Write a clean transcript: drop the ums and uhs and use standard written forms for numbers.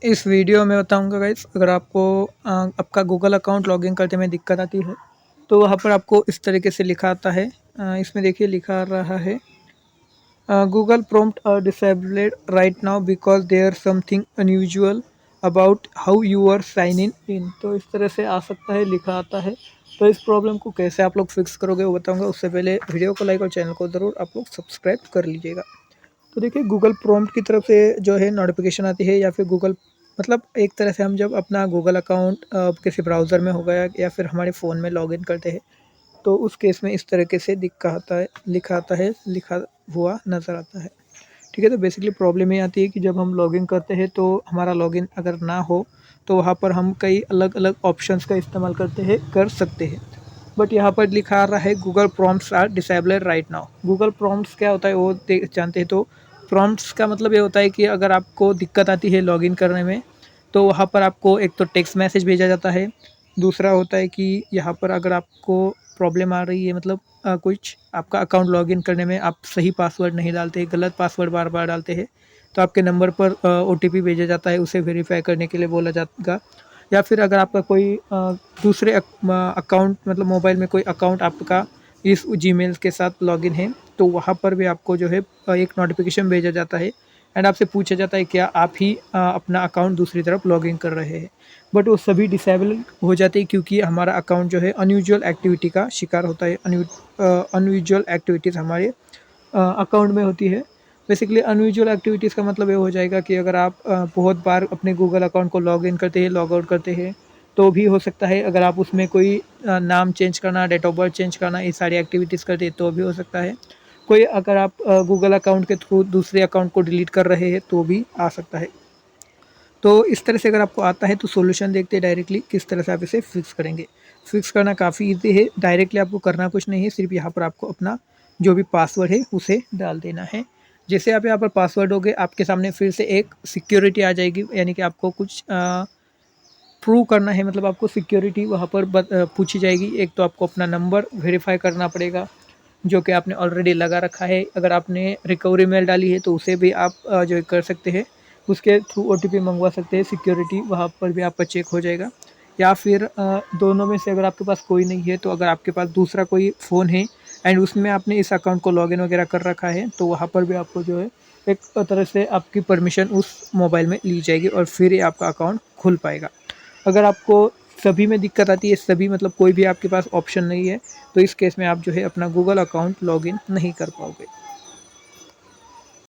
इस वीडियो में बताऊंगा गाइस, अगर आपको आपका गूगल अकाउंट लॉगिन करते में दिक्कत आती है तो वहाँ पर आपको इस तरीके से लिखा आता है। इसमें देखिए लिखा आ रहा है Google prompt are disabled right now because there something unusual about how you are sign in. तो इस तरह से आ सकता है, लिखा आता है। तो इस प्रॉब्लम को कैसे आप लोग फिक्स करोगे वो बताऊंगा। उससे पहले वीडियो को लाइक और चैनल को ज़रूर आप लोग सब्सक्राइब कर लीजिएगा। तो देखिए गूगल प्रॉम्प्ट की तरफ से जो है नोटिफिकेशन आती है, या फिर गूगल मतलब एक तरह से हम जब अपना गूगल अकाउंट किसी ब्राउज़र में हो गया या फिर हमारे फ़ोन में लॉगिन करते हैं तो उस केस में इस तरीके से लिखा आता है, लिखा हुआ नज़र आता है। ठीक है, तो बेसिकली प्रॉब्लम ये आती है कि जब हम लॉगिन करते हैं तो हमारा लॉगिन अगर ना हो तो वहाँ पर हम कई अलग अलग ऑप्शंस का इस्तेमाल कर सकते हैं। बट यहाँ पर लिखा आ रहा है Google prompts are disabled right now. Google prompts क्या होता है वो जानते हैं। तो प्रॉम्प्ट्स का मतलब ये होता है कि अगर आपको दिक्कत आती है लॉगिन करने में तो वहाँ पर आपको एक तो टेक्स्ट मैसेज भेजा जाता है। दूसरा होता है कि यहाँ पर अगर आपको प्रॉब्लम आ रही है, मतलब कुछ आपका अकाउंट लॉगिन करने में आप सही पासवर्ड नहीं डालते, गलत पासवर्ड बार बार डालते हैं, तो आपके नंबर पर ओटीपी भेजा जाता है, उसे वेरीफाई करने के लिए बोला जाएगा। या फिर अगर आपका कोई दूसरे अकाउंट मतलब मोबाइल में कोई अकाउंट आपका इस जीमेल के साथ लॉगिन है तो वहाँ पर भी आपको जो है एक नोटिफिकेशन भेजा जाता है एंड आपसे पूछा जाता है क्या आप ही अपना अकाउंट दूसरी तरफ लॉगिन कर रहे हैं। बट वो सभी डिसेबल हो जाते हैं क्योंकि हमारा अकाउंट जो है अनयूजुअल एक्टिविटी का शिकार होता है। अनयूजुअल एक्टिविटीज़ हमारे अकाउंट में होती है। बेसिकली अनयूजुअल एक्टिविटीज़ का मतलब ये हो जाएगा कि अगर आप बहुत बार अपने गूगल अकाउंट को लॉग इन करते हैं, लॉग आउट करते हैं, तो भी हो सकता है। अगर आप उसमें कोई नाम चेंज करना, डेट ऑफ बर्थ चेंज करना, ये सारी एक्टिविटीज़ करते हैं तो भी हो सकता है। कोई अगर आप गूगल अकाउंट के थ्रू दूसरे अकाउंट को डिलीट कर रहे हैं तो भी आ सकता है। तो इस तरह से अगर आपको आता है तो सॉल्यूशन देखते हैं डायरेक्टली किस तरह से आप इसे फिक्स करेंगे। फिक्स करना काफ़ी ईजी है, डायरेक्टली आपको करना कुछ नहीं है, सिर्फ यहाँ पर आपको अपना जो भी पासवर्ड है उसे डाल देना है। जैसे आप यहाँ पर पासवर्ड दोगे आपके सामने फिर से एक सिक्योरिटी आ जाएगी, यानी कि आपको कुछ प्रूव करना है, मतलब आपको सिक्योरिटी वहाँ पर पूछी जाएगी। एक तो आपको अपना नंबर वेरीफाई करना पड़ेगा जो कि आपने ऑलरेडी लगा रखा है। अगर आपने रिकवरी मेल डाली है तो उसे भी आप जो कर सकते हैं, उसके थ्रू ओटीपी मंगवा सकते हैं, सिक्योरिटी वहाँ पर भी आपका चेक हो जाएगा। या फिर दोनों में से अगर आपके पास कोई नहीं है तो अगर आपके पास दूसरा कोई फ़ोन है एंड उसमें आपने इस अकाउंट को लॉगिन वगैरह कर रखा है तो वहाँ पर भी आपको जो है एक तरह से आपकी परमिशन उस मोबाइल में ली जाएगी और फिर ही आपका अकाउंट खुल पाएगा। अगर आपको सभी में दिक्कत आती है, सभी मतलब कोई भी आपके पास ऑप्शन नहीं है, तो इस केस में आप जो है अपना गूगल अकाउंट लॉगिन नहीं कर पाओगे।